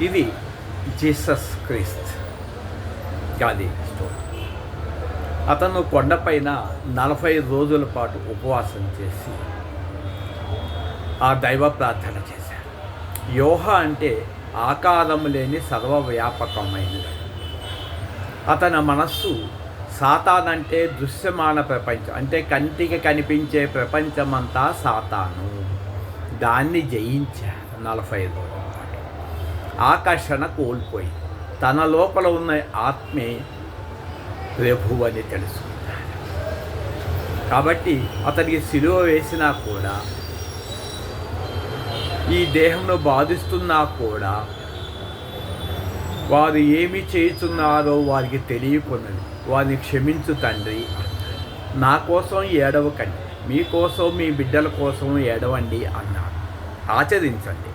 ఇది జీసస్ క్రీస్తు గాది స్టోరీ. అతను కొండపైన 40 రోజుల పాటు ఉపవాసం చేసి ఆ దైవ ప్రార్థన చేశారు. యోహ అంటే ఆకారము లేని సర్వవ్యాపకమైనది. అతని మనస్సు సాతానంటే దృశ్యమాన ప్రపంచం, అంటే కంటికి కనిపించే ప్రపంచమంతా సాతాను, దాన్ని జయించారు. 40 రోజుల పాటు ఆకర్షణ కోల్పోయి తన లోపల ఉన్న ఆత్మే ప్రభువు అని తెలుసుకున్నాడు. కాబట్టి అతనికి సిలువ వేసినా కూడా, ఈ దేహంలో బాధిస్తున్నా కూడా, వారు ఏమి చేస్తున్నారో వారికి తెలియకున్నది, వారిని క్షమించు తండ్రి, నా కోసం ఏడవకండి, మీకోసం మీ బిడ్డల కోసం ఏడవండి అన్నాడు. ఆచరించండి.